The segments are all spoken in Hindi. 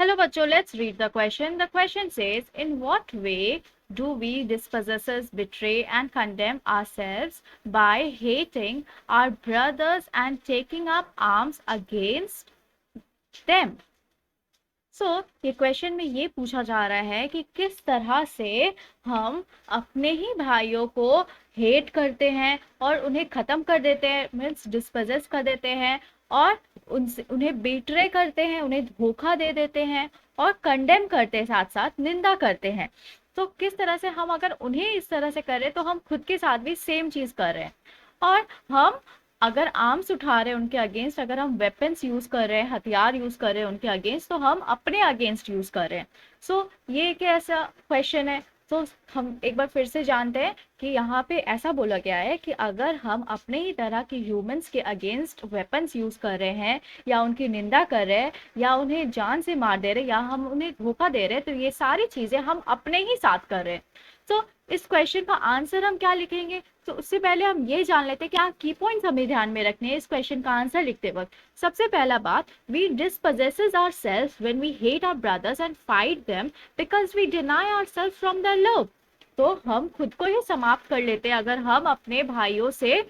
चलो बच्चों, let's read the question. The question says, in what way do we dispossessors betray and condemn ourselves by hating our brothers and taking up arms against them? ये क्वेश्चन में ये पूछा जा रहा है कि किस तरह से हम अपने ही भाइयों को हेट करते हैं और उन्हें खत्म कर देते हैं, मीन्स डिस्पोजेस कर देते हैं, और उन्हें बेट्रे करते हैं, उन्हें धोखा दे देते हैं और कंडेम करते हैं, साथ साथ निंदा करते हैं। तो किस तरह से हम अगर उन्हें इस तरह से करें तो हम खुद के साथ भी सेम चीज कर रहे हैं। और हम अगर आर्म्स उठा रहे हैं उनके अगेंस्ट, अगर हम वेपन्स यूज कर रहे हैं, हथियार यूज कर रहे हैं उनके अगेंस्ट, तो हम अपने अगेंस्ट यूज कर रहे हैं। ये एक ऐसा क्वेश्चन है। हम एक बार फिर से जानते हैं कि यहाँ पे ऐसा बोला गया है कि अगर हम अपने ही तरह के ह्यूमंस के अगेंस्ट वेपन्स यूज कर रहे हैं, या उनकी निंदा कर रहे हैं, या उन्हें जान से मार दे रहे हैं, या हम उन्हें धोखा दे रहे हैं, तो ये सारी चीजें हम अपने ही साथ कर रहे हैं। इस क्वेश्चन का आंसर हम क्या लिखेंगे? तो उससे पहले हम ये जान लेते हैं क्या की पॉइंट्स हमें ध्यान में रखने हैं इस क्वेश्चन का आंसर लिखते वक्त। सबसे पहला बात, we dispossesses ourselves when we hate our brothers and fight them because we deny ourselves from their love। तो हम खुद को ही समाप्त कर लेते हैं अगर हम अपने भाइयों से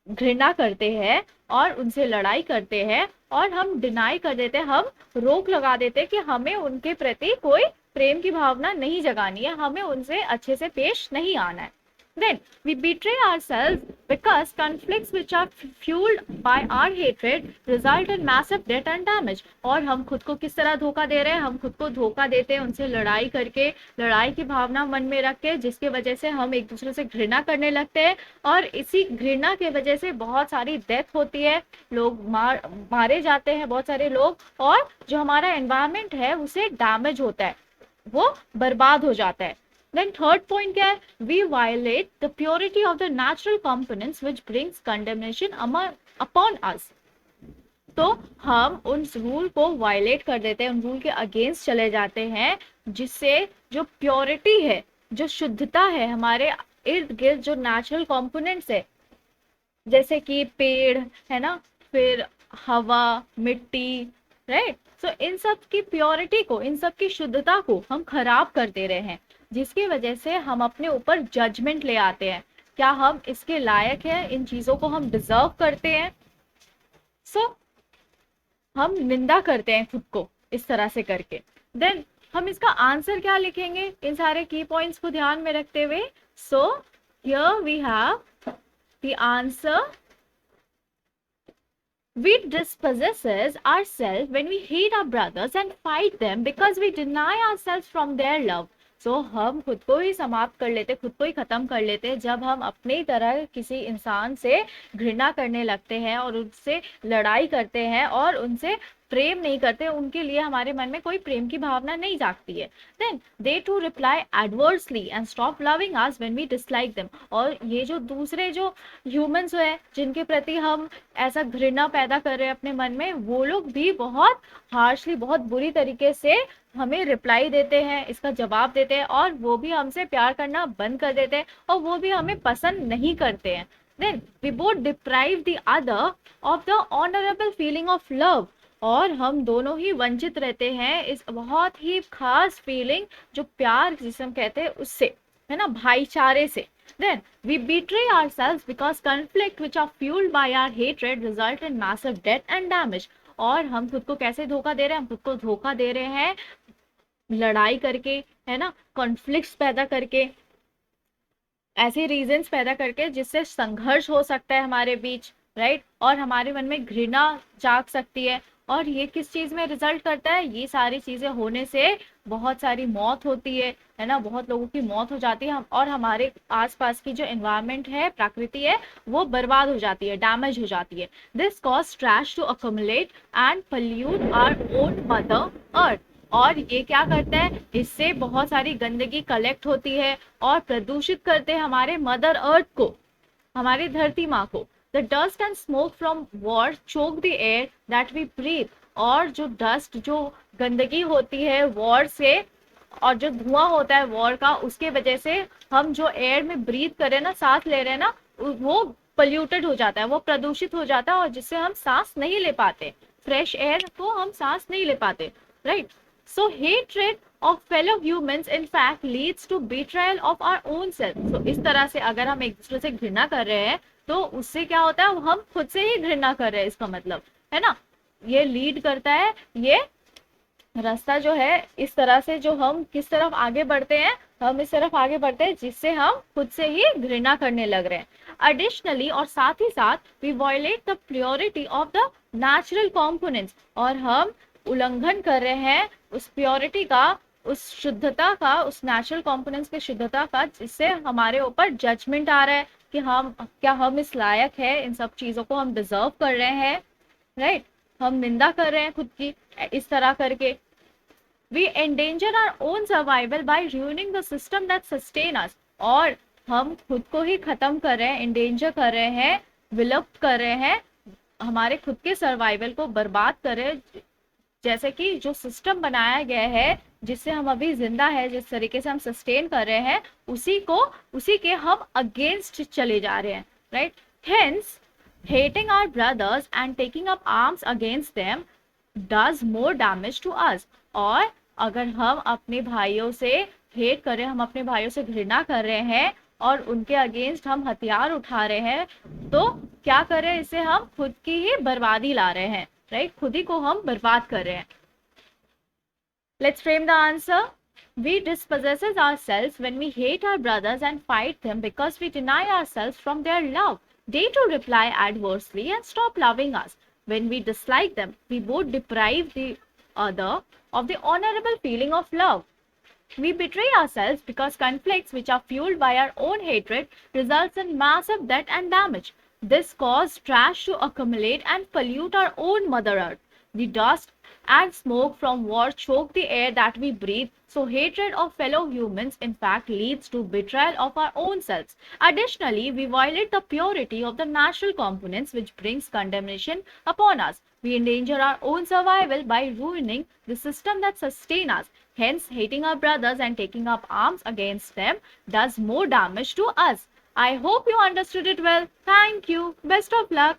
घृणा करते हैं और उनसे लड़ाई करते हैं, और हम डिनाई कर देते हैं, हम रोक लगा देते हैं कि हमें उनके प्रति कोई प्रेम की भावना नहीं जगानी है, हमें उनसे अच्छे से पेश नहीं आना है। Then we betray ourselves because conflicts which are fueled by our hatred result in massive death and damage। और हम खुद को किस तरह धोखा दे रहे हैं? हम खुद को धोखा देते हैं उनसे लड़ाई करके, लड़ाई की भावना मन में रख के, जिसके वजह से हम एक दूसरे से घृणा करने लगते हैं, और इसी घृणा के वजह से बहुत सारी डेथ होती है, लोग मारे जाते हैं बहुत सारे लोग, और जो हमारा एनवायरमेंट है उसे डैमेज होता है, वो बर्बाद हो जाता है। Then third point क्या है? We violate the purity of the natural components which brings condemnation upon us। तो हम उन रूल को वायलेट कर देते हैं, उन रूल के अगेंस्ट चले जाते हैं, जिससे जो प्योरिटी है, जो शुद्धता है, हमारे इर्द गिर्द जो नेचुरल कंपोनेंट्स है, जैसे कि पेड़ है ना, फिर हवा, मिट्टी, राइट। इन सब की प्योरिटी को, इन सब की शुद्धता को हम खराब कर दे रहे हैं, जिसकी वजह से हम अपने ऊपर जजमेंट ले आते हैं, क्या हम इसके लायक हैं, इन चीजों को हम डिजर्व करते हैं। हम निंदा करते हैं खुद को इस तरह से करके। देन हम इसका आंसर क्या लिखेंगे इन सारे की पॉइंट्स को ध्यान में रखते हुए? Here we have the answer, we dispossesses ourselves when we hate our brothers and fight them because we deny ourselves from their love। हम खुद को ही समाप्त कर लेते, खुद को ही खत्म कर लेते हैं जब हम अपनी तरह किसी इंसान से घृणा करने लगते हैं और उनसे लड़ाई करते हैं और उनसे प्रेम नहीं करते, उनके लिए हमारे मन में कोई प्रेम की भावना नहीं जागती है। Then they to reply adversely and stop loving us when we dislike them. और ये जो दूसरे जो ह्यूमंस हैं जिनके प्रति हम ऐसा घृणा पैदा कर रहे हैं अपने मन में, वो लोग भी बहुत हार्शली, बहुत बुरी तरीके से हमें रिप्लाई देते हैं, इसका जवाब देते हैं, और वो भी हमसे प्यार करना बंद कर देते हैं, और वो भी हमें पसंद नहीं करते हैं। Then we both deprive the other of the honourable feeling of love. और हम दोनों ही वंचित रहते हैं इस बहुत ही खास फीलिंग, जो प्यार जिसे हम कहते हैं उससे, है ना, भाईचारे से। Then we betray ourselves because conflict which are fueled by our hatred result in massive death and damage। और हम खुद को कैसे धोखा दे रहे हैं? हम खुद को धोखा दे रहे हैं लड़ाई करके, है ना, कॉन्फ्लिक्ट्स पैदा करके, ऐसे रीजंस पैदा करके जिससे संघर्ष हो सकता है हमारे बीच, राइट, और हमारे मन में घृणा जाग सकती है। और ये किस चीज में रिजल्ट करता है? ये सारी चीजें होने से बहुत सारी मौत होती है ना, बहुत लोगों की मौत हो जाती है, और हमारे आसपास की जो एनवायरनमेंट है, प्रकृति है, वो बर्बाद हो जाती है, डैमेज हो जाती है। This cause trash to accumulate and pollute our own mother earth. और ये क्या करता है? इससे बहुत सारी गंदगी कलेक्ट होती है और प्रदूषित करते हैं हमारे मदर अर्थ को, हमारी धरती माँ को। The dust and smoke from war choke the air that we breathe। और जो डस्ट, जो गंदगी होती है वॉर से, और जो धुआं होता है वॉर का, उसके वजह से हम जो एयर में ब्रीथ कर रहे हैं ना, सांस ले रहे हैं ना, वो पोल्यूटेड हो जाता है, वो प्रदूषित हो जाता है, और जिससे हम सांस नहीं ले पाते, फ्रेश एयर को हम सांस नहीं ले पाते। right? So hatred of fellow humans in fact leads to betrayal of our own self. So इस तरह से अगर हम एक दूसरे से घृणा कर रहे हैं तो उससे क्या होता है, हम खुद से ही घृणा कर रहे हैं, इसका मतलब है ना। ये लीड करता है, ये रास्ता जो है इस तरह से, जो हम किस तरफ आगे बढ़ते हैं, हम इस तरफ आगे बढ़ते हैं जिससे हम खुद से ही घृणा करने लग रहे हैं। एडिशनली, और साथ ही साथ, we violate the purity of the natural components, और हम उल्लंघन कर रहे हैं उस प्योरिटी का, उस शुद्धता का, उस नेचुरल कॉम्पोनेंट्स की शुद्धता का, जिससे हमारे ऊपर जजमेंट आ रहा है कि हम क्या, हम इस लायक है, इन सब चीजों को हम डिजर्व कर रहे हैं, राइट? हम निंदा कर रहे हैं खुद की इस तरह करके। We endanger our own survival by ruining the system that sustain us, और हम खुद को ही खत्म कर रहे हैं, endanger कर रहे हैं, विलुप्त कर रहे हैं, हमारे खुद के सर्वाइवल को बर्बाद कर रहे हैं। जैसे कि जो सिस्टम बनाया गया है जिससे हम अभी जिंदा है, जिस तरीके से हम सस्टेन कर रहे हैं, उसी के हम अगेंस्ट चले जा रहे हैं, right? Hence, hating our brothers and taking up arms against them does more damage to us. और अगर हम अपने भाइयों से हेट कर रहे हैं, हम अपने भाइयों से घृणा कर रहे हैं और उनके अगेंस्ट हम हथियार उठा रहे हैं, तो क्या कर रहे हैं, इससे हम खुद की ही बर्बादी ला रहे हैं, राइट? खुद ही को हम बर्बाद कर रहे हैं। Let's frame the answer. We dispossess ourselves when we hate our brothers and fight them because we deny ourselves from their love. They too reply adversely and stop loving us. When we dislike them, we both deprive the other of the honorable feeling of love. We betray ourselves because conflicts which are fueled by our own hatred results in massive death and damage. This causes trash to accumulate and pollute our own Mother Earth. The dust and smoke from war choke the air that we breathe, so hatred of fellow humans in fact leads to betrayal of our own selves. Additionally, we violate the purity of the natural components, which brings condemnation upon us. We endanger our own survival by ruining the system that sustains us. Hence, hating our brothers and taking up arms against them does more damage to us. I hope you understood it well. Thank you. Best of luck.